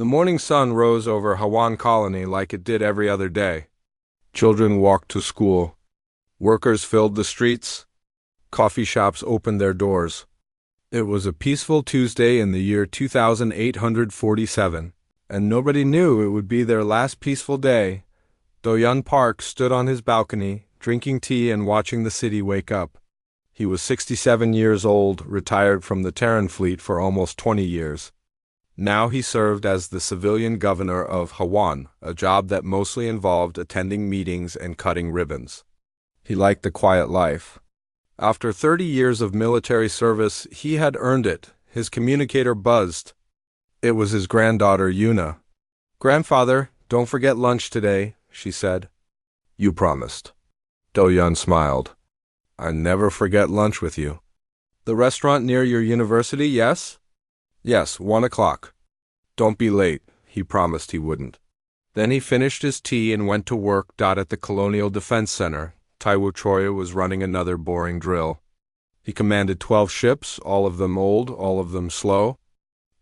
The morning sun rose over HFY Colony like it did every other day. Children walked to school. Workers filled the streets. Coffee shops opened their doors. It was a peaceful Tuesday in the year 2847, and nobody knew it would be their last peaceful day. Do-Yun Park stood on his balcony, drinking tea and watching the city wake up. He was 67 years old, retired from the Terran fleet for almost 20 years. Now he served as the civilian governor of HFY, a job that mostly involved attending meetings and cutting ribbons. He liked the quiet life. After 30 years of military service, he had earned it. His communicator buzzed. It was his granddaughter, Yuna. "Grandfather, don't forget lunch today," she said. "You promised." Do-Yun smiled. "I never forget lunch with you." "The restaurant near your university, yes?" "Yes, 1 o'clock. Don't be late," he promised he wouldn't. Then he finished his tea and went to work. At the Colonial Defense Center, Taiwo Troya was running another boring drill. He commanded 12 ships, all of them old, all of them slow.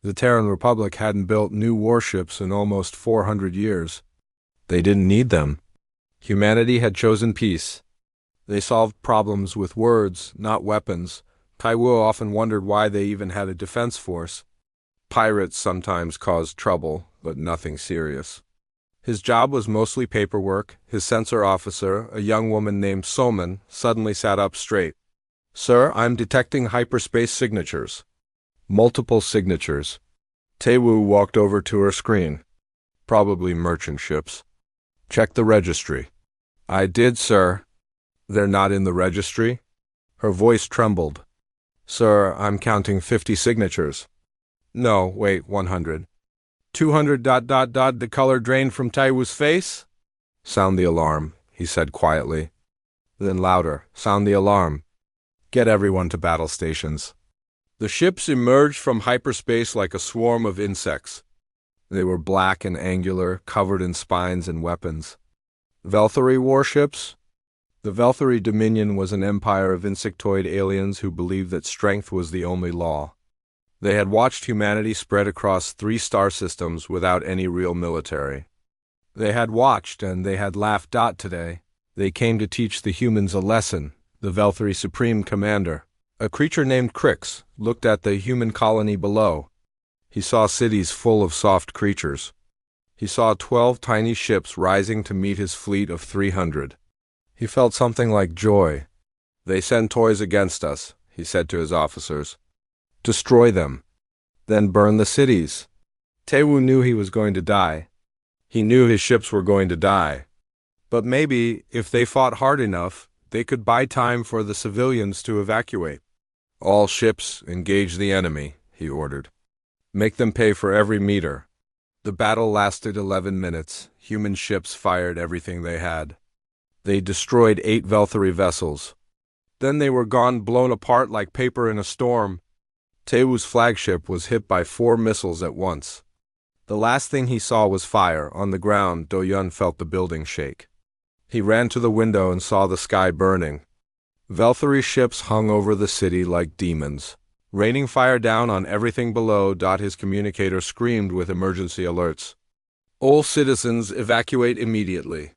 The Terran Republic hadn't built new warships in almost 400 years. They didn't need them. Humanity had chosen peace. They solved problems with words, not weapons. Taiwo often wondered why they even had a defense force. Pirates sometimes caused trouble, but nothing serious. His job was mostly paperwork. His censor officer, a young woman named Soman, suddenly sat up straight. "Sir, I'm detecting hyperspace signatures." "Multiple signatures." Taiwo walked over to her screen. "Probably merchant ships." "Check the registry." "I did, sir." "They're not in the registry?" Her voice trembled. "Sir, I'm counting 50 signatures." "No, wait, 100. 200. The color drained from Taiwo's face? "Sound the alarm," he said quietly. Then louder, "Sound the alarm. Get everyone to battle stations." The ships emerged from hyperspace like a swarm of insects. They were black and angular, covered in spines and weapons. Velthari warships? The Velthari Dominion was an empire of insectoid aliens who believed that strength was the only law. They had watched humanity spread across 3 star systems without any real military. They had watched and they had laughed. Today, they came to teach the humans a lesson. The Velthari Supreme Commander, a creature named Crix, looked at the human colony below. He saw cities full of soft creatures. He saw 12 tiny ships rising to meet his fleet of 300. He felt something like joy. "They send toys against us," he said to his officers. "Destroy them. Then burn the cities." Taiwo knew he was going to die. He knew his ships were going to die. But maybe, if they fought hard enough, they could buy time for the civilians to evacuate. "All ships, engage the enemy," he ordered. "Make them pay for every meter." The battle lasted 11 minutes. Human ships fired everything they had. They destroyed 8 Velthari vessels. Then they were gone, blown apart like paper in a storm. Taiwo's flagship was hit by 4 missiles at once. The last thing he saw was fire. On the ground, Do-Yun felt the building shake. He ran to the window and saw the sky burning. Velthari ships hung over the city like demons, raining fire down on everything below. His communicator screamed with emergency alerts. "All citizens evacuate immediately."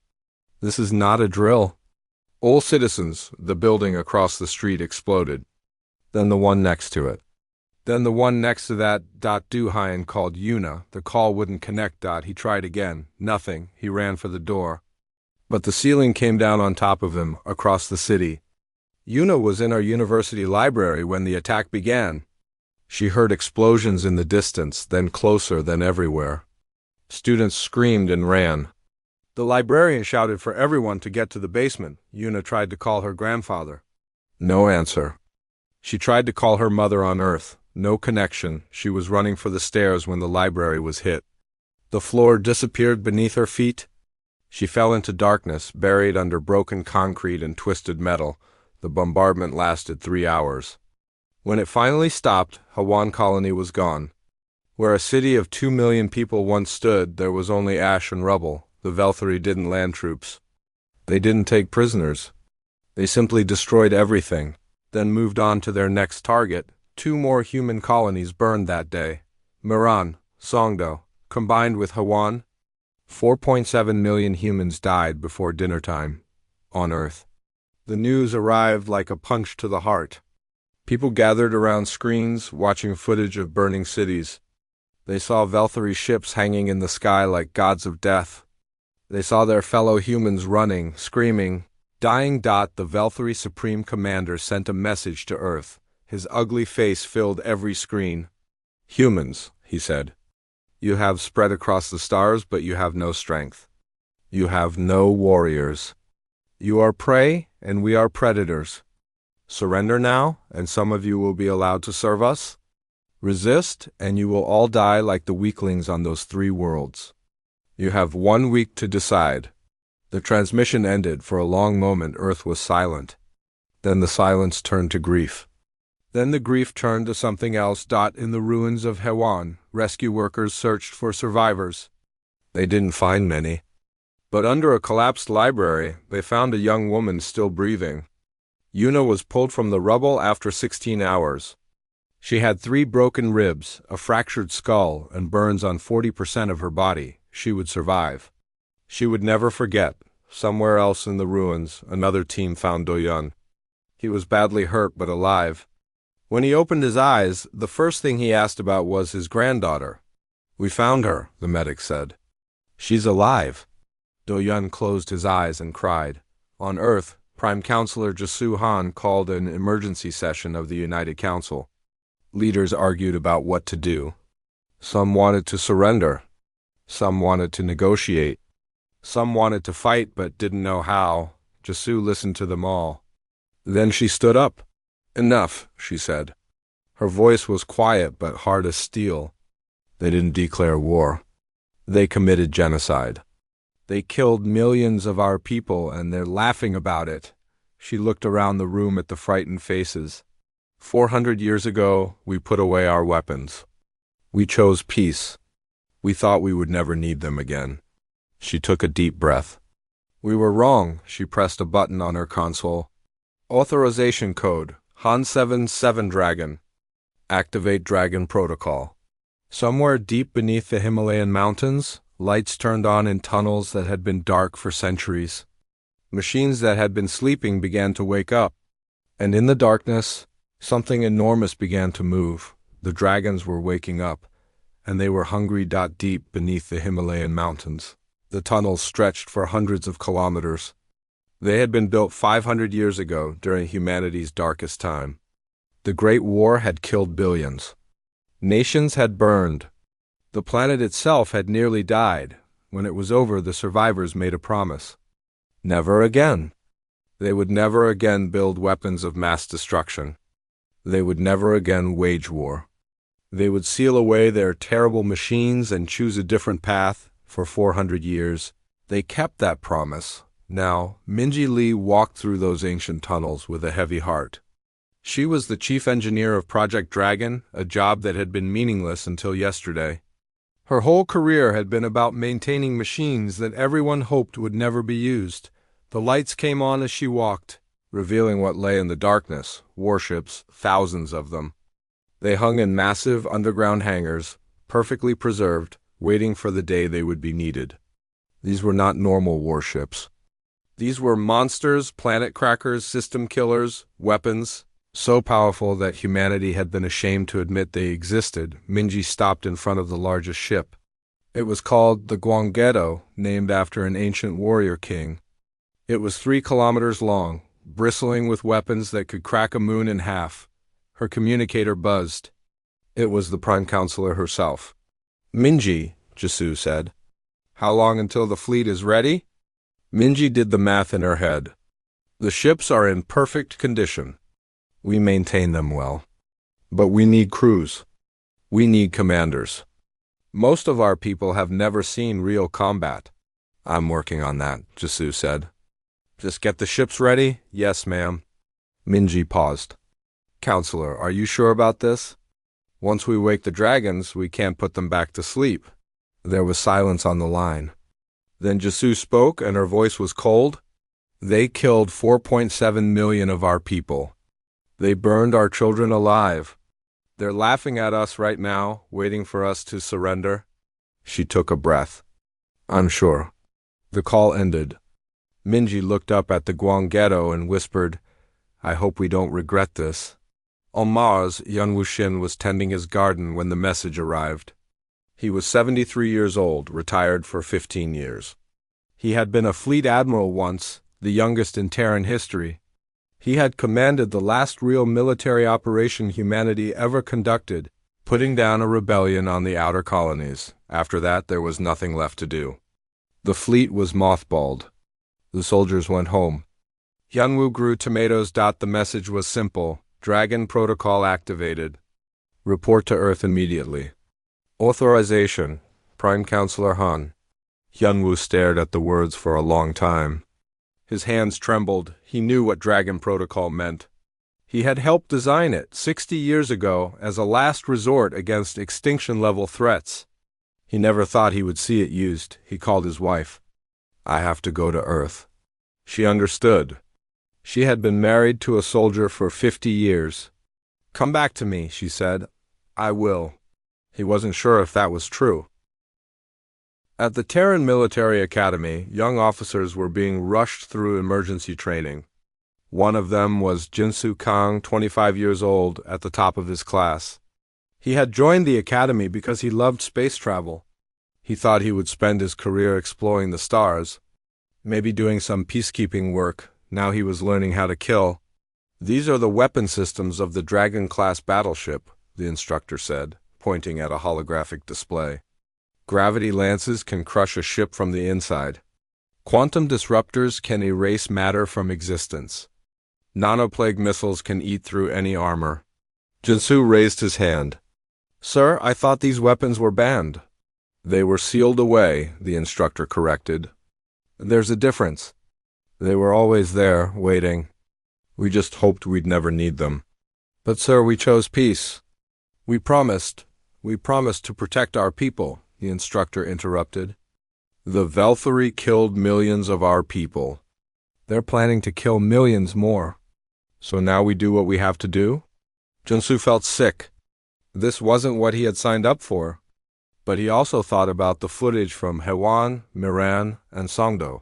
"This is not a drill." "All citizens." The building across the street exploded. Then the one next to it. Then the one next to that. Du-Hyen called Yuna. The call wouldn't connect. He tried again. Nothing. He ran for the door. But the ceiling came down on top of him, across the city. Yuna was in our university library when the attack began. She heard explosions in the distance, then closer, then everywhere. Students screamed and ran. The librarian shouted for everyone to get to the basement. Yuna tried to call her grandfather. No answer. She tried to call her mother on Earth. No connection. She was running for the stairs when the library was hit. The floor disappeared beneath her feet. She fell into darkness, buried under broken concrete and twisted metal. The bombardment lasted 3 hours. When it finally stopped, HFY Colony was gone. Where a city of 2 million people once stood, there was only ash and rubble. The Velthari didn't land troops. They didn't take prisoners. They simply destroyed everything, then moved on to their next target. 2 more human colonies burned that day. Miran, Songdo, Combined with Hawan, 4.7 million humans died before dinner time on Earth. The news arrived like a punch to the heart. People gathered around screens, watching footage of burning cities. They saw Velthari ships hanging in the sky like gods of death. They saw their fellow humans running, screaming, dying. The Velthari Supreme Commander sent a message to Earth. His ugly face filled every screen. "Humans," he said, "you have spread across the stars, but you have no strength. You have no warriors. You are prey, and we are predators. Surrender now, and some of you will be allowed to serve us. Resist, and you will all die like the weaklings on those 3 worlds. You have 1 week to decide." The transmission ended. For a long moment, Earth was silent. Then the silence turned to grief. Then the grief turned to something else. In the ruins of Hawan, rescue workers searched for survivors. They didn't find many. But under a collapsed library, they found a young woman still breathing. Yuna was pulled from the rubble after 16 hours. She had 3 broken ribs, a fractured skull, and burns on 40% of her body. She would survive. She would never forget. Somewhere else in the ruins, another team found Do-yun. He was badly hurt but alive. When he opened his eyes, the first thing he asked about was his granddaughter. "We found her," the medic said. "She's alive." Do-yun closed his eyes and cried. On Earth, Prime Counselor Jasu Han called an emergency session of the United Council. Leaders argued about what to do. Some wanted to surrender. Some wanted to negotiate. Some wanted to fight but didn't know how. Jasu listened to them all. Then she stood up. "Enough," she said. Her voice was quiet but hard as steel. They didn't declare war. They committed genocide. They killed millions of our people, and they're laughing about it. She looked around the room at the frightened faces. 400 years ago, we put away our weapons. We chose peace. We thought we would never need them again. She took a deep breath. We were wrong. She pressed a button on her console. Authorization code, Han 77 Dragon. Activate Dragon Protocol. Somewhere deep beneath the Himalayan mountains, lights turned on in tunnels that had been dark for centuries. Machines that had been sleeping began to wake up. And in the darkness, something enormous began to move. The dragons were waking up, and they were hungry. Deep beneath the Himalayan mountains, the tunnels stretched for hundreds of kilometers. They had been built 500 years ago during humanity's darkest time. The Great War had killed billions. Nations had burned. The planet itself had nearly died. When it was over, the survivors made a promise. Never again. They would never again build weapons of mass destruction. They would never again wage war. They would seal away their terrible machines and choose a different path. For 400 years, they kept that promise. Now, Minji Lee walked through those ancient tunnels with a heavy heart. She was the chief engineer of Project Dragon, a job that had been meaningless until yesterday. Her whole career had been about maintaining machines that everyone hoped would never be used. The lights came on as she walked, revealing what lay in the darkness: warships, thousands of them. They hung in massive underground hangars, perfectly preserved, waiting for the day they would be needed. These were not normal warships. These were monsters, planet crackers, system killers, weapons, so powerful that humanity had been ashamed to admit they existed. Minji stopped in front of the largest ship. It was called the Gwanggedo, named after an ancient warrior king. It was 3 kilometers long, bristling with weapons that could crack a moon in half. Her communicator buzzed. It was the Prime Counselor herself. "Minji," Jasu said. "How long until the fleet is ready?" Minji did the math in her head. "The ships are in perfect condition. We maintain them well. But we need crews. We need commanders. Most of our people have never seen real combat." "I'm working on that," Jasu said. "Just get the ships ready?" "Yes, ma'am." Minji paused. "Counselor, are you sure about this? Once we wake the dragons, we can't put them back to sleep." There was silence on the line. Then Jasu spoke, and her voice was cold. "They killed 4.7 million of our people. They burned our children alive. They're laughing at us right now, waiting for us to surrender. She took a breath. I'm sure. The call ended. Minji looked up at the Guang ghetto and whispered, I hope we don't regret this. On Mars, Yun Wuxin was tending his garden when the message arrived. He was 73 years old, retired for 15 years. He had been a fleet admiral once, the youngest in Terran history. He had commanded the last real military operation humanity ever conducted, putting down a rebellion on the outer colonies. After that, there was nothing left to do. The fleet was mothballed. The soldiers went home. Yunwu grew tomatoes. The message was simple. Dragon protocol activated. Report to Earth immediately. Authorization. Prime Counselor Han. Yunwu stared at the words for a long time. His hands trembled. He knew what Dragon Protocol meant. He had helped design it 60 years ago as a last resort against extinction-level threats. He never thought he would see it used. He called his wife. I have to go to Earth. She understood. She had been married to a soldier for 50 years. Come back to me, she said. I will. He wasn't sure if that was true. At the Terran Military Academy, young officers were being rushed through emergency training. One of them was Jinsu Kang, 25 years old, at the top of his class. He had joined the academy because he loved space travel. He thought he would spend his career exploring the stars, maybe doing some peacekeeping work. Now he was learning how to kill. These are the weapon systems of the Dragon-class battleship, the instructor said, pointing at a holographic display. Gravity lances can crush a ship from the inside. Quantum disruptors can erase matter from existence. Nanoplague missiles can eat through any armor. Jinsu raised his hand. Sir, I thought these weapons were banned. They were sealed away, the instructor corrected. There's a difference. They were always there, waiting. We just hoped we'd never need them. But sir, we chose peace. We promised to protect our people, the instructor interrupted. The Velthari killed millions of our people. They're planning to kill millions more. So now we do what we have to do? Jinsu felt sick. This wasn't what he had signed up for. But he also thought about the footage from Hewan, Miran, and Songdo.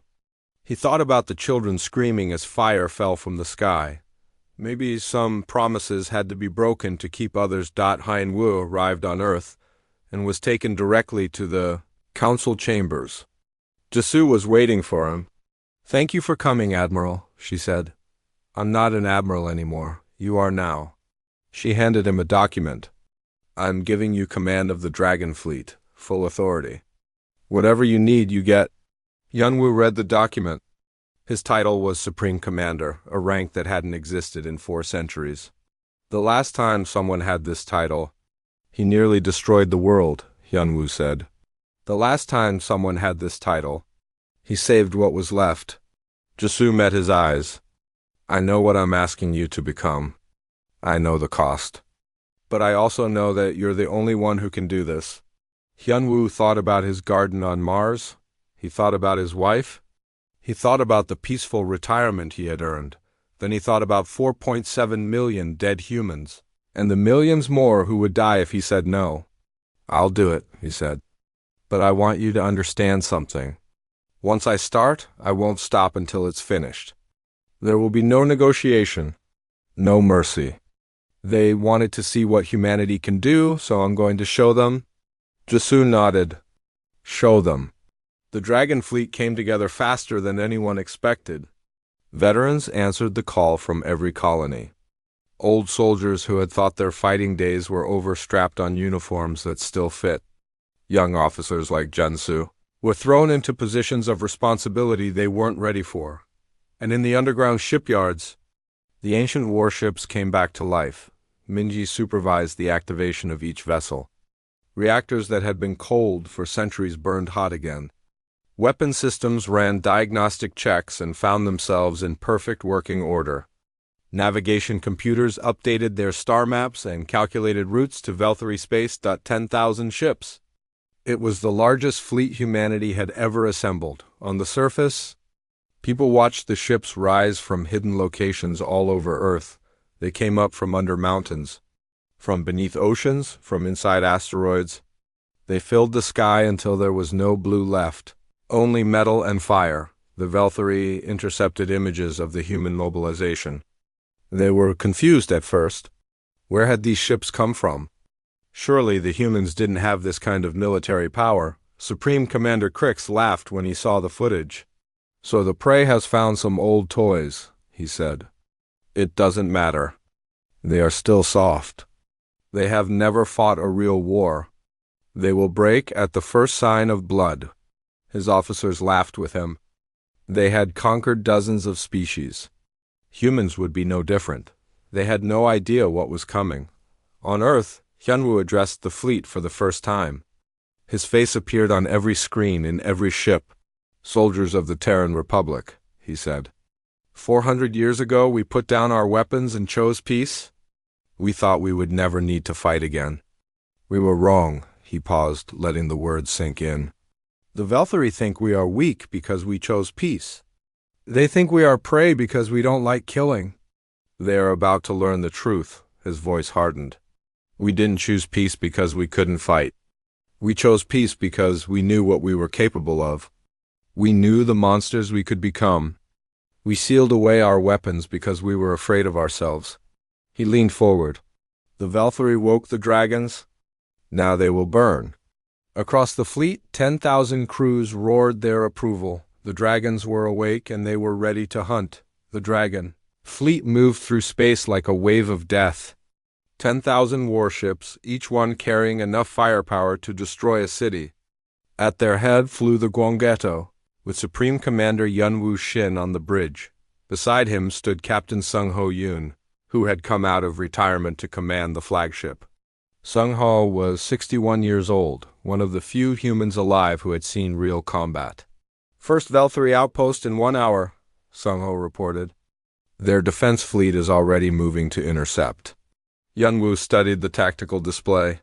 He thought about the children screaming as fire fell from the sky. Maybe some promises had to be broken to keep others. Hein Wu arrived on Earth and was taken directly to the council chambers. Jinsu was waiting for him. Thank you for coming, Admiral, she said. I'm not an admiral anymore. You are now. She handed him a document. I'm giving you command of the Dragon Fleet, full authority. Whatever you need, you get. Yunwu read the document. His title was Supreme Commander, a rank that hadn't existed in 4 centuries. The last time someone had this title, he nearly destroyed the world, Yunwu said. The last time someone had this title, he saved what was left. Jinsu met his eyes. I know what I'm asking you to become. I know the cost. But I also know that you're the only one who can do this. Yunwu thought about his garden on Mars. He thought about his wife. He thought about the peaceful retirement he had earned. Then he thought about 4.7 million dead humans, and the millions more who would die if he said no. I'll do it, he said. But I want you to understand something. Once I start, I won't stop until it's finished. There will be no negotiation, no mercy. They wanted to see what humanity can do, so I'm going to show them. Jinsu nodded. Show them. The Dragon Fleet came together faster than anyone expected. Veterans answered the call from every colony. Old soldiers who had thought their fighting days were over strapped on uniforms that still fit. Young officers like Jinsu were thrown into positions of responsibility they weren't ready for. And in the underground shipyards, the ancient warships came back to life. Minji supervised the activation of each vessel. Reactors that had been cold for centuries burned hot again. Weapon systems ran diagnostic checks and found themselves in perfect working order. Navigation computers updated their star maps and calculated routes to Velthari space. 10,000 ships. It was the largest fleet humanity had ever assembled. On the surface, people watched the ships rise from hidden locations all over Earth. They came up from under mountains, from beneath oceans, from inside asteroids. They filled the sky until there was no blue left, only metal and fire. The Valkyrie intercepted images of the human mobilization. They were confused at first. Where had these ships come from? Surely the humans didn't have this kind of military power. Supreme Commander Crix laughed when he saw the footage. So the prey has found some old toys, he said. It doesn't matter. They are still soft. They have never fought a real war. They will break at the first sign of blood. His officers laughed with him. They had conquered dozens of species. Humans would be no different. They had no idea what was coming. On Earth, Hyunwoo addressed the fleet for the first time. His face appeared on every screen in every ship. Soldiers of the Terran Republic, he said. 400 years ago, we put down our weapons and chose peace. We thought we would never need to fight again. We were wrong, he paused, letting the words sink in. The Valkyrie think we are weak because we chose peace. They think we are prey because we don't like killing. They are about to learn the truth, his voice hardened. We didn't choose peace because we couldn't fight. We chose peace because we knew what we were capable of. We knew the monsters we could become. We sealed away our weapons because we were afraid of ourselves. He leaned forward. The Valkyrie woke the dragons. Now they will burn. Across the fleet, 10,000 crews roared their approval. The dragons were awake and they were ready to hunt. The dragon fleet moved through space like a wave of death. 10,000 warships, each one carrying enough firepower to destroy a city. At their head flew the Gwongetto, with Supreme Commander Yunwoo Shin on the bridge. Beside him stood Captain Sung Ho Yoon, who had come out of retirement to command the flagship. Sung Ho was 61 years old, one of the few humans alive who had seen real combat. First Valkyrie outpost in 1 hour, Sung Ho reported. Their defense fleet is already moving to intercept. Yunwoo studied the tactical display.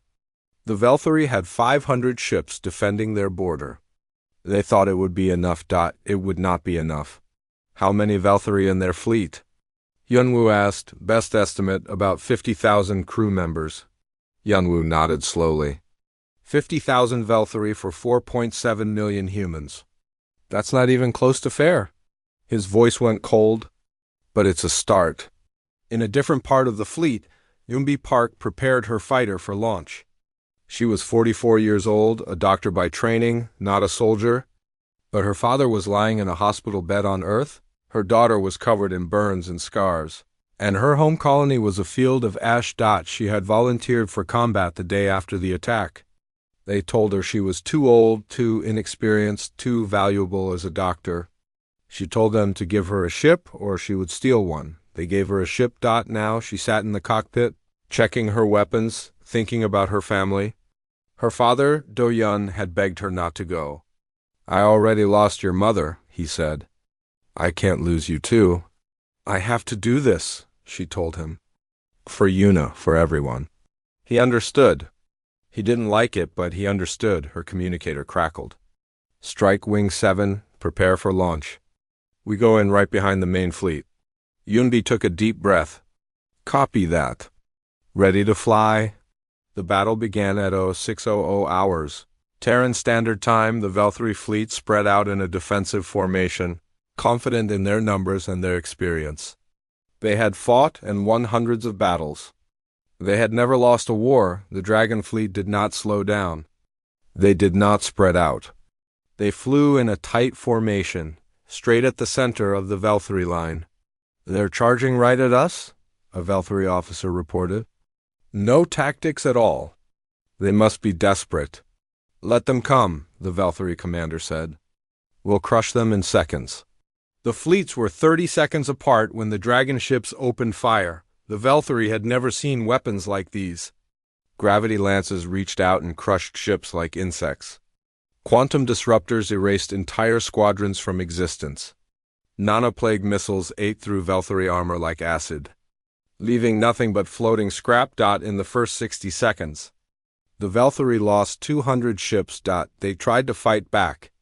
The Valkyrie had 500 ships defending their border. They thought it would be enough. It would not be enough. How many Valkyrie in their fleet? Yunwoo asked, best estimate about 50,000 crew members. Yunwoo nodded slowly. 50,000 Valkyrie for 4.7 million humans. That's not even close to fair. His voice went cold. But it's a start. In a different part of the fleet, Yunbi Park prepared her fighter for launch. She was 44 years old, a doctor by training, not a soldier. But her father was lying in a hospital bed on Earth. Her daughter was covered in burns and scars. And her home colony was a field of ash. She had volunteered for combat the day after the attack. They told her she was too old, too inexperienced, too valuable as a doctor. She told them to give her a ship or she would steal one. They gave her a ship. Now she sat in the cockpit, checking her weapons, thinking about her family. Her father, Do-yun, had begged her not to go. I already lost your mother, he said. I can't lose you too. I have to do this, she told him. For Yuna, for everyone. He understood. He didn't like it, but he understood, her communicator crackled. Strike Wing 7, prepare for launch. We go in right behind the main fleet. Yunbi took a deep breath. Copy that. Ready to fly? The battle began at 0600 hours. Terran Standard Time, the Valkyrie fleet spread out in a defensive formation, confident in their numbers and their experience. They had fought and won hundreds of battles. They had never lost a war. The Dragon fleet did not slow down. They did not spread out. They flew in a tight formation, straight at the center of the Valkyrie line. They're charging right at us, a Valkyrie officer reported. No tactics at all. They must be desperate. Let them come, the Valkyrie commander said. We'll crush them in seconds. The fleets were 30 seconds apart when the dragon ships opened fire. The Valkyrie had never seen weapons like these. Gravity lances reached out and crushed ships like insects. Quantum disruptors erased entire squadrons from existence. Nanoplague missiles ate through Valkyrie armor like acid, leaving nothing but floating scrap. In the first 60 seconds, the Valkyrie lost 200 ships. They tried to fight back,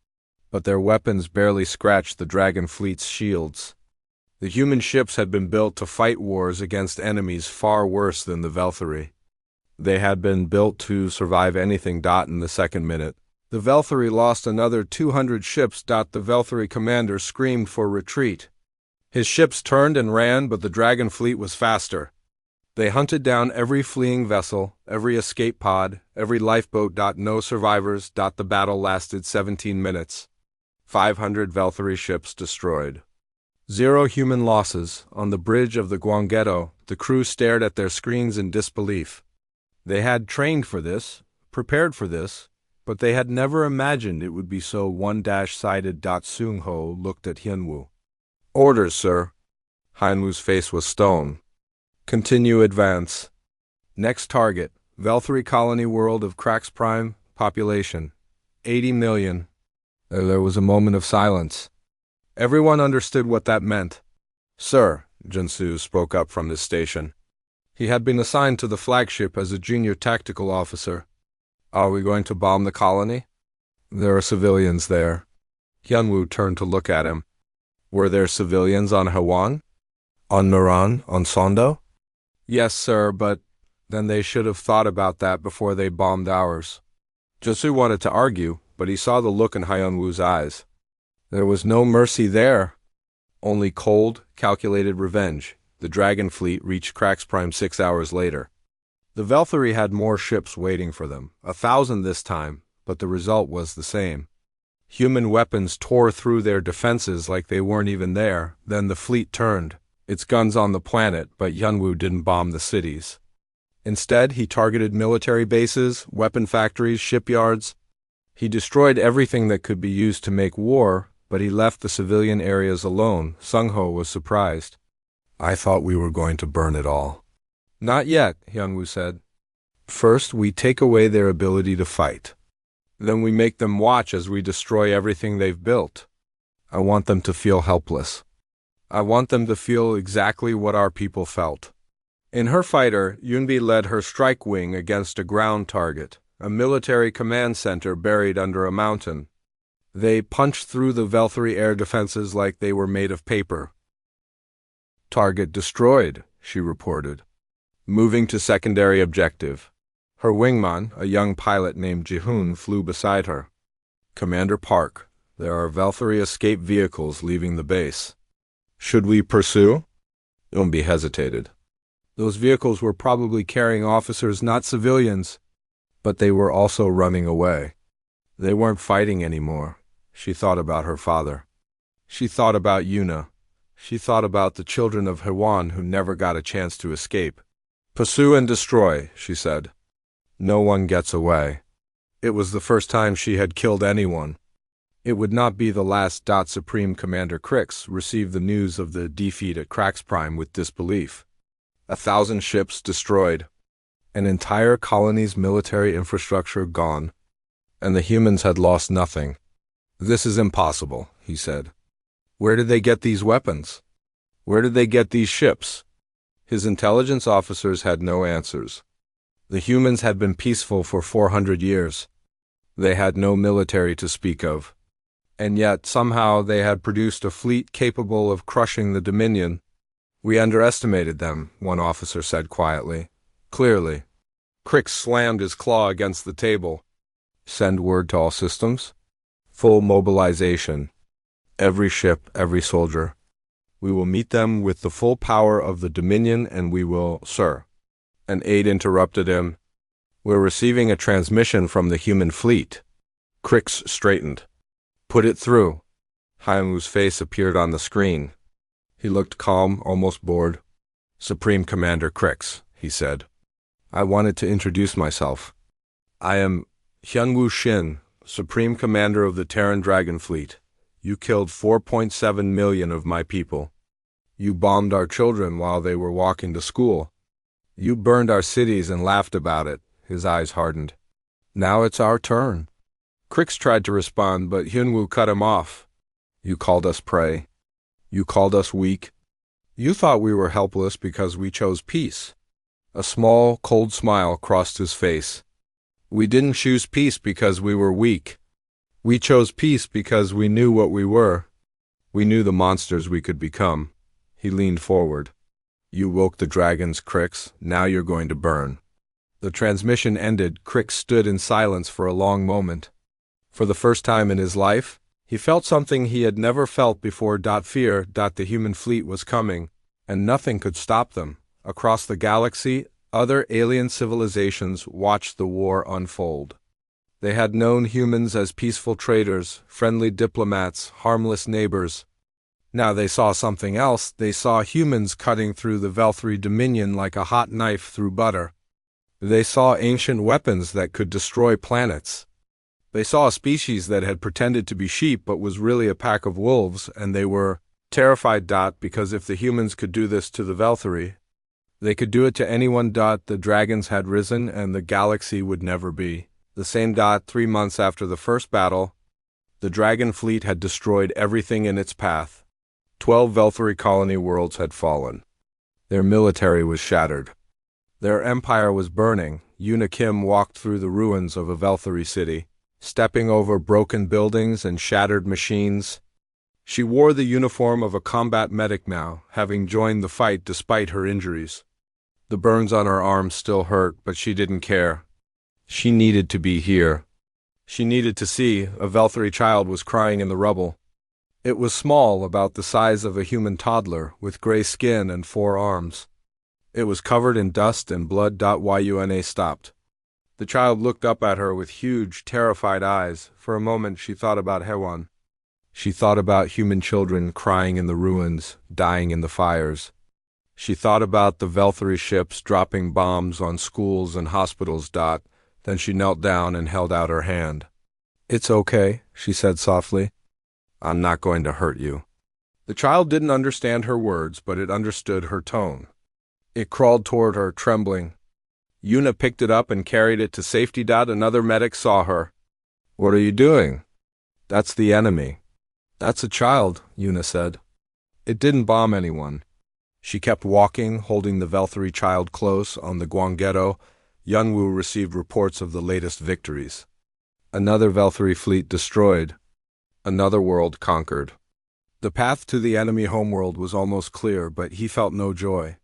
but their weapons barely scratched the Dragon fleet's shields. The human ships had been built to fight wars against enemies far worse than the Valkyrie. They had been built to survive anything. In the second minute, the Velthari lost another 200 ships. The Velthari commander screamed for retreat. His ships turned and ran, but the dragon fleet was faster. They hunted down every fleeing vessel, every escape pod, every lifeboat. No survivors. The battle lasted 17 minutes. 500 Velthari ships destroyed. 0 human losses. On the bridge of the Guanghetto, the crew stared at their screens in disbelief. They had trained for this, prepared for this, but they had never imagined it would be so one-sided. Sung Ho looked at Hyunwoo. Orders, sir. Hyunwoo's face was stone. Continue advance. Next target, Velthari colony world of Crax Prime, population 80 million. There was a moment of silence. Everyone understood what that meant. Sir, Junsu spoke up from his station. He had been assigned to the flagship as a junior tactical officer. Are we going to bomb the colony? There are civilians there. Hyunwoo turned to look at him. Were there civilians on Hwang? On Naran? On Sondo? Yes, sir, but then they should have thought about that before they bombed ours. Junsu wanted to argue, but he saw the look in Hyunwoo's eyes. There was no mercy there. Only cold, calculated revenge. The Dragon Fleet reached Crax Prime 6 hours later. The Velthari had more ships waiting for them, 1,000 this time, but the result was the same. Human weapons tore through their defenses like they weren't even there. Then the fleet turned, its guns on the planet, but Hyunwoo didn't bomb the cities. Instead, he targeted military bases, weapon factories, shipyards. He destroyed everything that could be used to make war, but he left the civilian areas alone. Sung Ho was surprised. I thought we were going to burn it all. Not yet, Hyunwoo said. First, we take away their ability to fight. Then we make them watch as we destroy everything they've built. I want them to feel helpless. I want them to feel exactly what our people felt. In her fighter, Yunbi led her strike wing against a ground target, a military command center buried under a mountain. They punched through the Velthari air defenses like they were made of paper. Target destroyed, she reported. Moving to secondary objective. Her wingman, a young pilot named Jihoon, flew beside her. Commander Park, there are Velthari escape vehicles leaving the base. Should we pursue? Yunbi hesitated. Those vehicles were probably carrying officers, not civilians, but they were also running away. They weren't fighting anymore. She thought about her father. She thought about Yuna. She thought about the children of Hwan who never got a chance to escape. Pursue and destroy, she said. No one gets away. It was the first time she had killed anyone. It would not be the last. Supreme Commander Crix received the news of the defeat at Crax Prime with disbelief. 1,000 ships destroyed. An entire colony's military infrastructure gone. And the humans had lost nothing. This is impossible, he said. Where did they get these weapons? Where did they get these ships? His intelligence officers had no answers. The humans had been peaceful for 400 years. They had no military to speak of. And yet, somehow, they had produced a fleet capable of crushing the Dominion. We underestimated them, one officer said quietly. Clearly. Crix slammed his claw against the table. Send word to all systems. Full mobilization. Every ship, every soldier. We will meet them with the full power of the Dominion, and we will, sir. An aide interrupted him. We're receiving a transmission from the human fleet. Crix straightened. Put it through. Hyunwoo's face appeared on the screen. He looked calm, almost bored. Supreme Commander Crix, he said. I wanted to introduce myself. I am Hyunwoo Shin, Supreme Commander of the Terran Dragon Fleet. You killed 4.7 million of my people. You bombed our children while they were walking to school. You burned our cities and laughed about it. His eyes hardened. Now it's our turn. Crix tried to respond, but Hyunwoo cut him off. You called us prey. You called us weak. You thought we were helpless because we chose peace. A small, cold smile crossed his face. We didn't choose peace because we were weak. We chose peace because we knew what we were. We knew the monsters we could become. He leaned forward. You woke the dragons, Crix. Now you're going to burn. The transmission ended. Crick stood in silence for a long moment. For the first time in his life, he felt something he had never felt before. Fear. The human fleet was coming, and nothing could stop them. Across the galaxy, other alien civilizations watched the war unfold. They had known humans as peaceful traders, friendly diplomats, harmless neighbors. Now they saw something else. They saw humans cutting through the Velthri dominion like a hot knife through butter. They saw ancient weapons that could destroy planets. They saw a species that had pretended to be sheep but was really a pack of wolves, and they were terrified. Because if the humans could do this to the Velthri, they could do it to anyone. The dragons had risen, and the galaxy would never be the same. 3 months after the first battle, the dragon fleet had destroyed everything in its path. 12 Velthri colony worlds had fallen. Their military was shattered. Their empire was burning. Yuna Kim walked through the ruins of a Velthri city, stepping over broken buildings and shattered machines. She wore the uniform of a combat medic now, having joined the fight despite her injuries. The burns on her arms still hurt, but she didn't care. She needed to be here. She needed to see. A Velthri child was crying in the rubble. It was small, about the size of a human toddler, with gray skin and 4 arms. It was covered in dust and blood. Yuna stopped. The child looked up at her with huge, terrified eyes. For a moment she thought about Hewan. She thought about human children crying in the ruins, dying in the fires. She thought about the Velthri ships dropping bombs on schools and hospitals. Then she knelt down and held out her hand. "It's okay," she said softly. "I'm not going to hurt you." The child didn't understand her words, but it understood her tone. It crawled toward her, trembling. Yuna picked it up and carried it to safety. Another medic saw her. "What are you doing?" "That's the enemy." "That's a child," Yuna said. "It didn't bomb anyone." She kept walking, holding the Velthri child close. On the Guangetto, Yunwu received reports of the latest victories. Another Velthri fleet destroyed. Another world conquered. The path to the enemy homeworld was almost clear, but he felt no joy.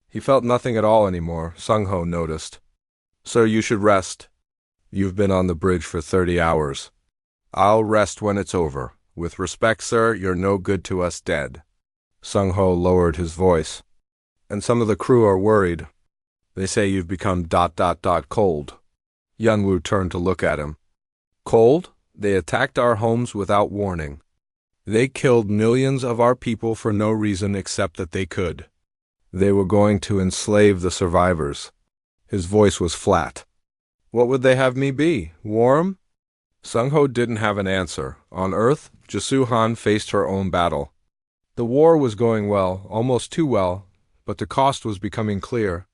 He felt nothing at all anymore, Sung-ho noticed. "Sir, you should rest. You've been on the bridge for 30 hours. I'll rest when it's over. With respect, sir, you're no good to us dead." Sung-ho lowered his voice. "And some of the crew are worried. They say you've become ... cold." Yunwu turned to look at him. "Cold? They attacked our homes without warning. They killed millions of our people for no reason except that they could. They were going to enslave the survivors." His voice was flat. "What would they have me be? Warm?" Sung-ho didn't have an answer. On Earth, Jasuhan faced her own battle. The war was going well, almost too well, but the cost was becoming clear.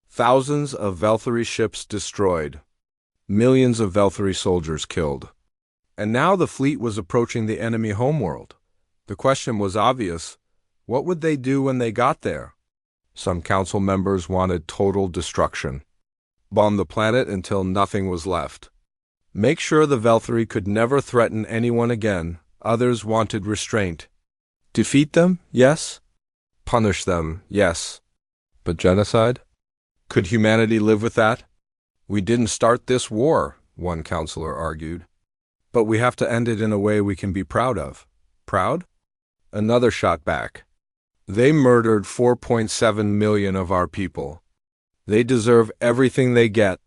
Thousands of Velthri ships destroyed. Millions of Velthri soldiers killed. And now the fleet was approaching the enemy homeworld. The question was obvious. What would they do when they got there? Some council members wanted total destruction. Bomb the planet until nothing was left. Make sure the Velthri could never threaten anyone again. Others wanted restraint. Defeat them? Yes. Punish them? Yes. But genocide? Could humanity live with that? "We didn't start this war," one counselor argued. "But we have to end it in a way we can be proud of." "Proud?" Another shot back. "They murdered 4.7 million of our people. They deserve everything they get."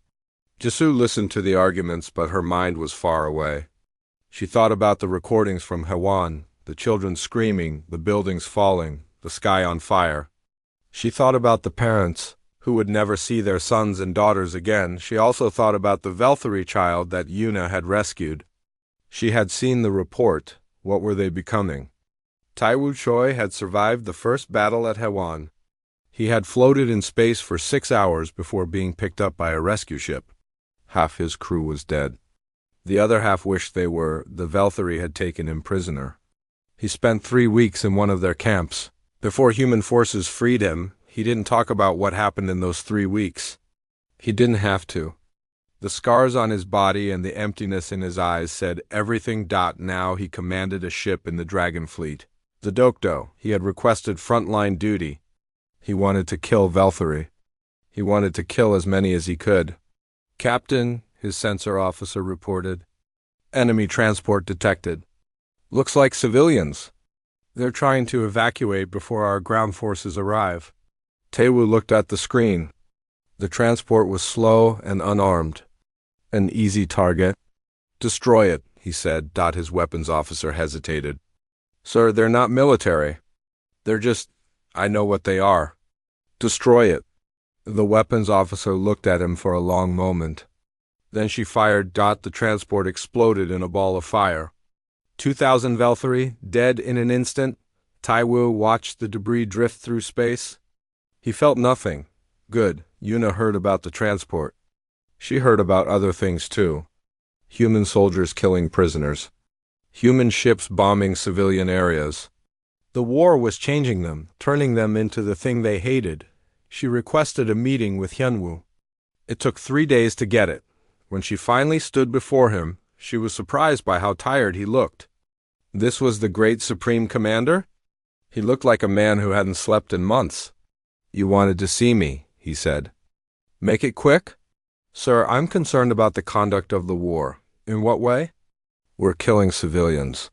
Jisoo listened to the arguments, but her mind was far away. She thought about the recordings from Hewan, the children screaming, the buildings falling, the sky on fire. She thought about the parents, who would never see their sons and daughters again. She also thought about the Velthri child that Yuna had rescued. She had seen the report. What were they becoming? Taiwu Choi had survived the first battle at Hewan. He had floated in space for 6 hours before being picked up by a rescue ship. Half his crew was dead. The other half wished they were. The Velthri had taken him prisoner. He spent 3 weeks in one of their camps. Before human forces freed him, he didn't talk about what happened in those 3 weeks. He didn't have to. The scars on his body and the emptiness in his eyes said everything. Now he commanded a ship in the Dragon Fleet. The Dokdo. He had requested frontline duty. He wanted to kill Velthri. He wanted to kill as many as he could. Captain, his sensor officer reported. Enemy transport detected. Looks like civilians. They're trying to evacuate before our ground forces arrive. Taewoo looked at the screen. The transport was slow and unarmed. An easy target. Destroy it, he said. His weapons officer hesitated. Sir, they're not military. They're just, I know what they are. Destroy it. The weapons officer looked at him for a long moment. Then she fired. The transport exploded in a ball of fire. 2,000 Velthari, dead in an instant. Taewoo watched the debris drift through space. He felt nothing. Good. Yuna heard about the transport. She heard about other things too. Human soldiers killing prisoners. Human ships bombing civilian areas. The war was changing them, turning them into the thing they hated. She requested a meeting with Hyunwoo. It took 3 days to get it. When she finally stood before him, she was surprised by how tired he looked. This was the great Supreme Commander? He looked like a man who hadn't slept in months. You wanted to see me, he said. Make it quick? Sir, I'm concerned about the conduct of the war. In what way? We're killing civilians.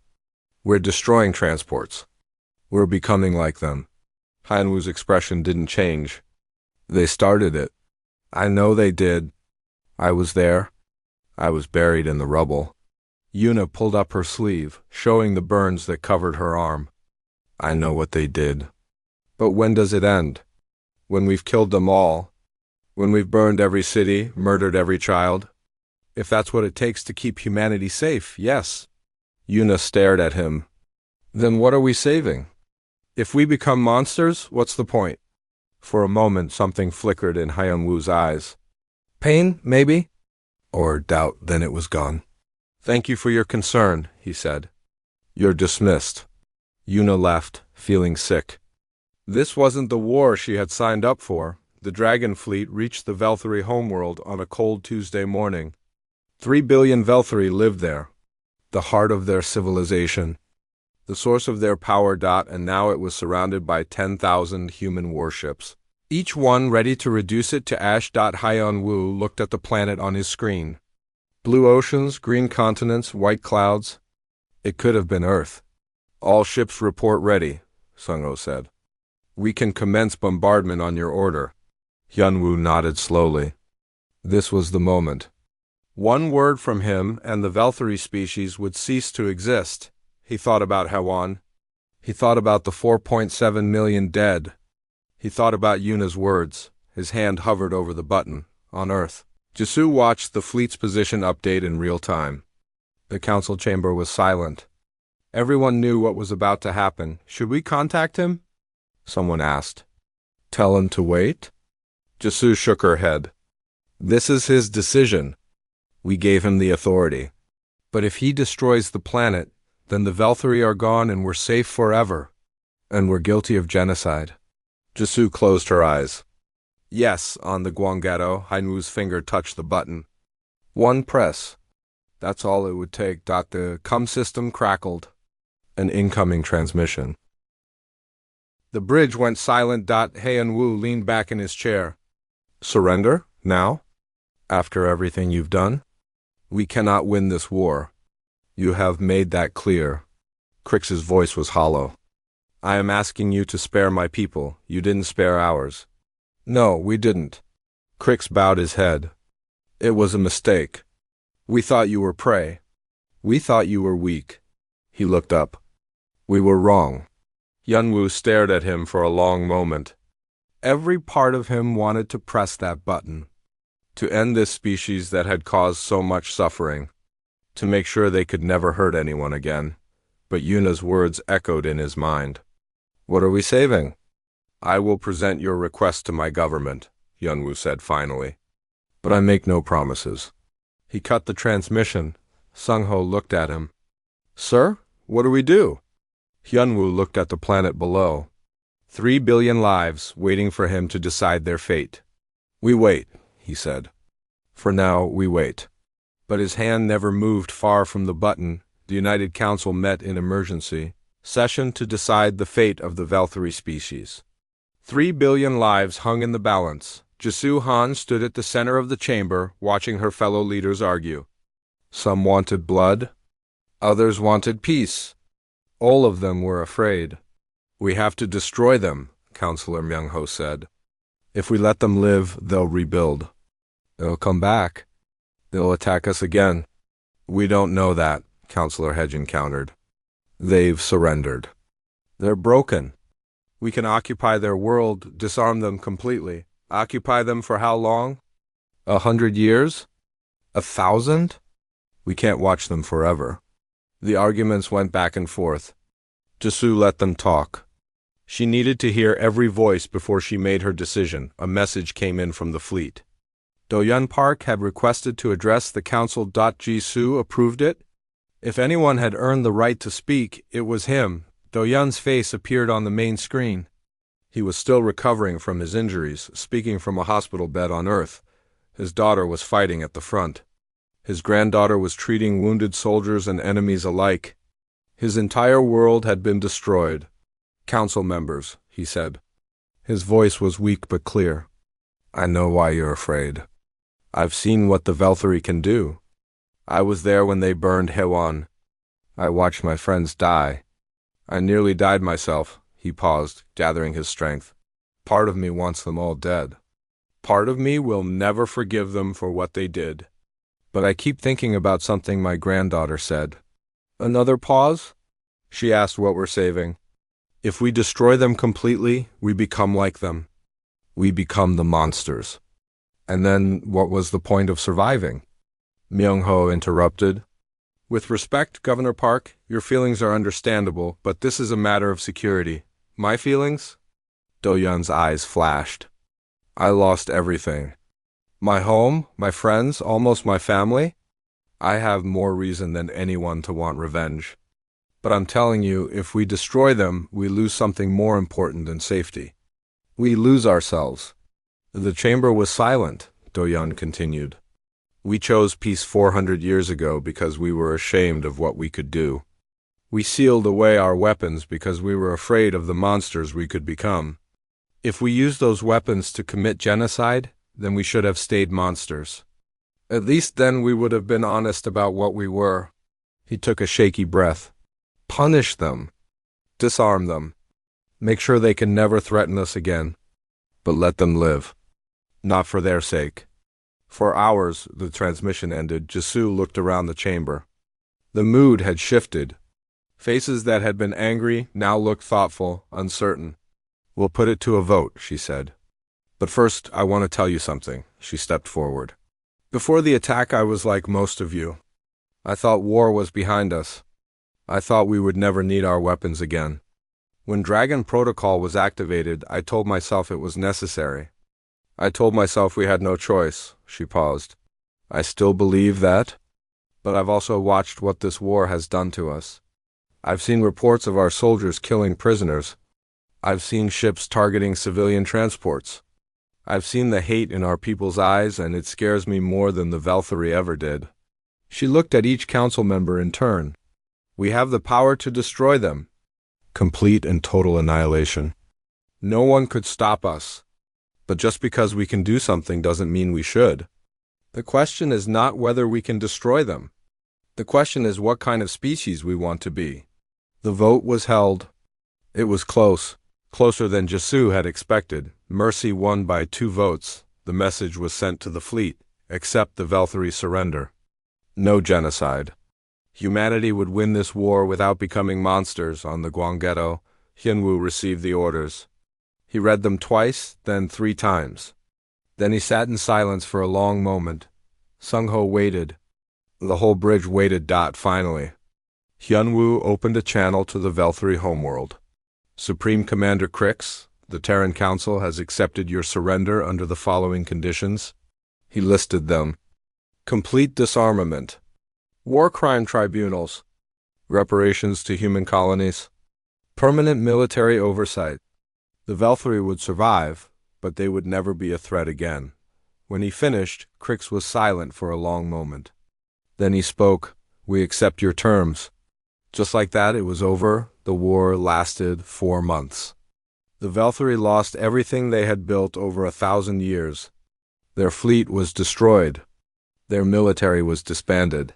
We're destroying transports. We're becoming like them. Hyunwoo's expression didn't change. They started it. I know they did. I was there. I was buried in the rubble. Yuna pulled up her sleeve, showing the burns that covered her arm. I know what they did. But when does it end? When we've killed them all? When we've burned every city, murdered every child? If that's what it takes to keep humanity safe, yes. Yuna stared at him. Then what are we saving? If we become monsters, what's the point? For a moment, something flickered in Hyunwoo's eyes. Pain, maybe? Or doubt, then it was gone. Thank you for your concern, he said. You're dismissed. Yuna left, feeling sick. This wasn't the war she had signed up for. The Dragon Fleet reached the Velthari homeworld on a cold Tuesday morning. 3 billion Velthari lived there, the heart of their civilization, the source of their power. And now it was surrounded by 10,000 human warships, each one ready to reduce it to ash. Hyunwoo looked at the planet on his screen. Blue oceans, green continents, white clouds. It could have been Earth. All ships report ready, Sung-ho said. We can commence bombardment on your order. Hyunwoo nodded slowly. This was the moment. One word from him and the Velthari species would cease to exist. He thought about Hwan. He thought about the 4.7 million dead. He thought about Yuna's words. His hand hovered over the button. On Earth. Jisoo watched the fleet's position update in real time. The council chamber was silent. Everyone knew what was about to happen. Should we contact him? Someone asked. Tell him to wait? Jisoo shook her head. This is his decision. We gave him the authority. But if he destroys the planet, then the Velthari are gone and we're safe forever. And we're guilty of genocide. Jisoo closed her eyes. Yes, on the Gwanggato, Hyunwoo's finger touched the button. One press. That's all it would take. The COM system crackled. An incoming transmission. The bridge went silent. Hyunwoo leaned back in his chair. Surrender? Now? After everything you've done? We cannot win this war. You have made that clear. Crix's voice was hollow. I am asking you to spare my people. You didn't spare ours. No, we didn't. Crix bowed his head. It was a mistake. We thought you were prey. We thought you were weak. He looked up. We were wrong. Hyunwoo stared at him for a long moment. Every part of him wanted to press that button. To end this species that had caused so much suffering. To make sure they could never hurt anyone again. But Yuna's words echoed in his mind. What are we saving? I will present your request to my government, Hyunwoo said finally. But I make no promises. He cut the transmission. Sung-ho looked at him. Sir, what do we do? Hyunwoo looked at the planet below. 3 billion lives waiting for him to decide their fate. We wait, he said. For now, we wait. But his hand never moved far from the button. The United Council met in emergency session to decide the fate of the Velthari species. 3 billion lives hung in the balance. Jisu Han stood at the center of the chamber, watching her fellow leaders argue. Some wanted blood, others wanted peace. All of them were afraid. We have to destroy them, Counselor Myung-ho said. If we let them live, they'll rebuild. They'll come back. They'll attack us again. We don't know that, Counselor Hejin countered. They've surrendered. They're broken. We can occupy their world, disarm them completely. Occupy them for how long? 100 years? 1,000? We can't watch them forever. The arguments went back and forth. Jisu let them talk. She needed to hear every voice before she made her decision. A message came in from the fleet. Do-yeon Park had requested to address the council. Jisu approved it. If anyone had earned the right to speak, it was him. Do-yeon's face appeared on the main screen. He was still recovering from his injuries, speaking from a hospital bed on Earth. His daughter was fighting at the front. His granddaughter was treating wounded soldiers and enemies alike. His entire world had been destroyed. Council members, he said. His voice was weak but clear. I know why you're afraid. I've seen what the Valkyrie can do. I was there when they burned Haewon. I watched my friends die. I nearly died myself. He paused, gathering his strength. Part of me wants them all dead. Part of me will never forgive them for what they did. But I keep thinking about something my granddaughter said. Another pause? She asked what we're saving. If we destroy them completely, we become like them. We become the monsters. And then what was the point of surviving? Myung-ho interrupted. With respect, Governor Park, your feelings are understandable, but this is a matter of security. My feelings? Do-yeon's eyes flashed. I lost everything. My home, my friends, almost my family. I have more reason than anyone to want revenge. But I'm telling you, if we destroy them, we lose something more important than safety. We lose ourselves. The chamber was silent, Do-yeon continued. We chose peace 400 years ago because we were ashamed of what we could do. We sealed away our weapons because we were afraid of the monsters we could become. If we used those weapons to commit genocide, then we should have stayed monsters. At least then we would have been honest about what we were. He took a shaky breath. Punish them. Disarm them. Make sure they can never threaten us again. But let them live. Not for their sake. For hours, the transmission ended. Jisu looked around the chamber. The mood had shifted. Faces that had been angry now looked thoughtful, uncertain. We'll put it to a vote, she said. But first, I want to tell you something. She stepped forward. Before the attack, I was like most of you. I thought war was behind us. I thought we would never need our weapons again. When Dragon Protocol was activated, I told myself it was necessary. I told myself we had no choice. She paused. I still believe that, but I've also watched what this war has done to us. I've seen reports of our soldiers killing prisoners. I've seen ships targeting civilian transports. I've seen the hate in our people's eyes, and it scares me more than the Valkyrie ever did. She looked at each council member in turn. We have the power to destroy them. Complete and total annihilation. No one could stop us. But just because we can do something doesn't mean we should. The question is not whether we can destroy them. The question is what kind of species we want to be. The vote was held. It was close, closer than Jisu had expected. Mercy won by 2 votes. The message was sent to the fleet. Accept the Valkyrie surrender. No genocide. Humanity would win this war without becoming monsters. On the Gwanggedo, Hyunwoo received the orders. He read them twice, then 3 times. Then he sat in silence for a long moment. Sung-ho waited. The whole bridge waited. Finally, Hyunwoo opened a channel to the Valkyrie homeworld. Supreme Commander Crix, the Terran Council has accepted your surrender under the following conditions. He listed them. Complete disarmament. War crime tribunals. Reparations to human colonies. Permanent military oversight. The Valkyrie would survive, but they would never be a threat again. When he finished, Crix was silent for a long moment. Then he spoke. We accept your terms. Just like that, it was over. The war lasted 4 months. The Velthari lost everything they had built over 1,000 years. Their fleet was destroyed. Their military was disbanded.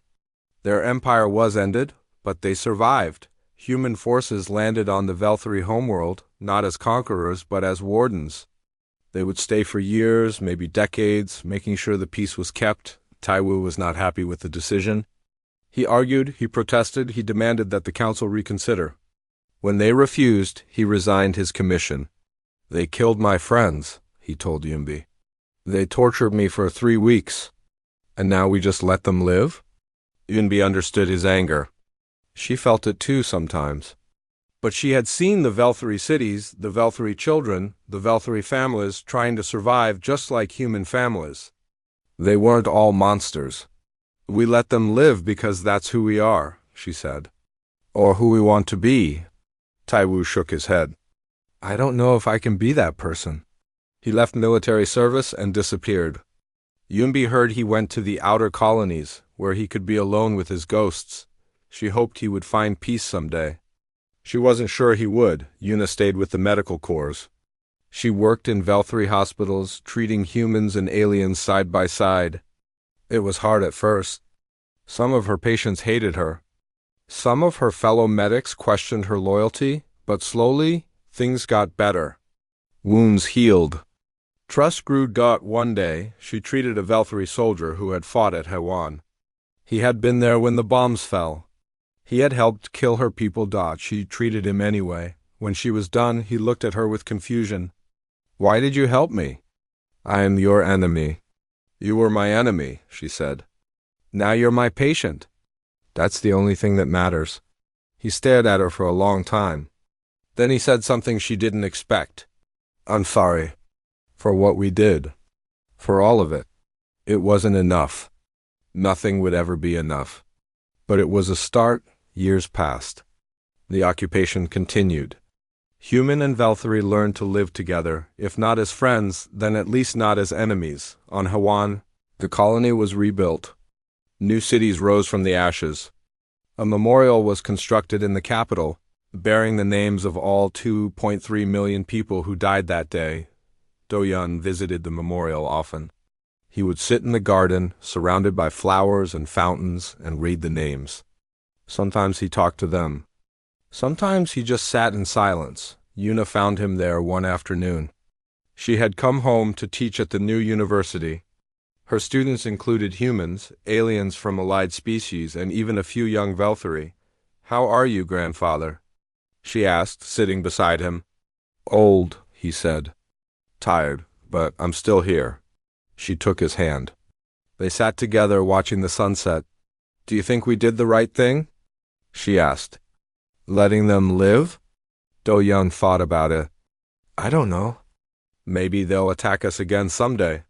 Their empire was ended, but they survived. Human forces landed on the Velthari homeworld, not as conquerors, but as wardens. They would stay for years, maybe decades, making sure the peace was kept. Taiwu was not happy with the decision. He argued, he protested, he demanded that the council reconsider. When they refused, he resigned his commission. "They killed my friends," he told Yunbi. "They tortured me for 3 weeks. And now we just let them live?" Yunbi understood his anger. She felt it too sometimes. But she had seen the Velthari cities, the Velthari children, the Velthari families trying to survive just like human families. They weren't all monsters. "We let them live because that's who we are," she said. "Or who we want to be." Taiwu shook his head. "I don't know if I can be that person." He left military service and disappeared. Yunbi heard he went to the outer colonies, where he could be alone with his ghosts. She hoped he would find peace someday. She wasn't sure he would. Yuna stayed with the medical corps. She worked in Velthari hospitals, treating humans and aliens side by side. It was hard at first. Some of her patients hated her. Some of her fellow medics questioned her loyalty, but slowly, things got better. Wounds healed. Trust grew. One day, she treated a Velthari soldier who had fought at Hewan. He had been there when the bombs fell. He had helped kill her people. She treated him anyway. When she was done, he looked at her with confusion. "Why did you help me?" "I am your enemy." "You were my enemy," she said. "Now you're my patient." "That's the only thing that matters." He stared at her for a long time. Then he said something she didn't expect. "I'm sorry. For what we did. For all of it. It wasn't enough. Nothing would ever be enough. But it was a start. Years passed. The occupation continued. Human and Velthari learned to live together, if not as friends, then at least not as enemies. On Hewan, the colony was rebuilt. New cities rose from the ashes. A memorial was constructed in the capital, bearing the names of all 2.3 million people who died that day. Do-yun visited the memorial often. He would sit in the garden, surrounded by flowers and fountains, and read the names. Sometimes he talked to them. Sometimes he just sat in silence. Yuna found him there one afternoon. She had come home to teach at the new university. Her students included humans, aliens from allied species, and even a few young Velthari. "How are you, grandfather?" she asked, sitting beside him. "Old," he said. "Tired, but I'm still here." She took his hand. They sat together watching the sunset. "Do you think we did the right thing?" she asked. "Letting them live?" Do-yun thought about it. "I don't know. Maybe they'll attack us again someday.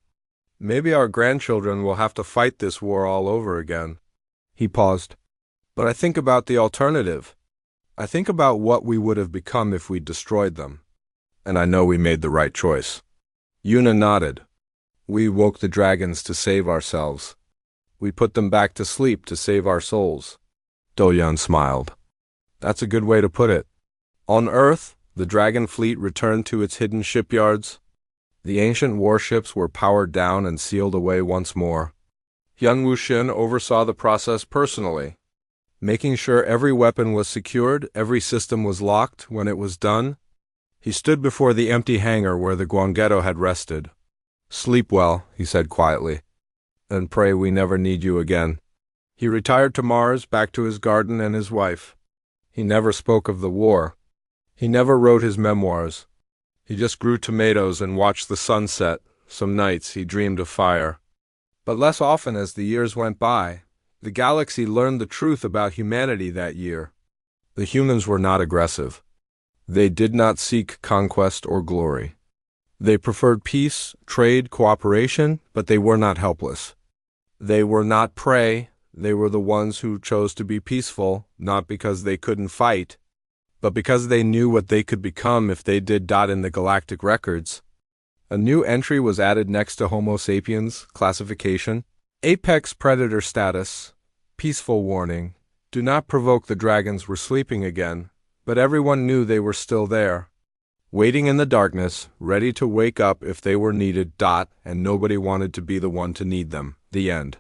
Maybe our grandchildren will have to fight this war all over again." He paused. "But I think about the alternative. I think about what we would have become if we'd destroyed them. And I know we made the right choice." Yuna nodded. "We woke the dragons to save ourselves. We put them back to sleep to save our souls." Do-yun smiled. "That's a good way to put it." On Earth, the dragon fleet returned to its hidden shipyards. The ancient warships were powered down and sealed away once more. Hyun Woo-shin oversaw the process personally, making sure every weapon was secured, every system was locked. When it was done, he stood before the empty hangar where the Gwanggaeto had rested. "Sleep well," he said quietly, "and pray we never need you again." He retired to Mars, back to his garden and his wife. He never spoke of the war. He never wrote his memoirs. He just grew tomatoes and watched the sun set. Some nights he dreamed of fire. But less often as the years went by, the galaxy learned the truth about humanity that year. The humans were not aggressive. They did not seek conquest or glory. They preferred peace, trade, cooperation, but they were not helpless. They were not prey. They were the ones who chose to be peaceful, not because they couldn't fight, but because they knew what they could become if they did. In the galactic records, a new entry was added next to Homo sapiens classification: apex predator status, peaceful warning, do not provoke. The dragons were sleeping again, but everyone knew they were still there. waiting in the darkness, ready to wake up if they were needed. And nobody wanted to be the one to need them. The end.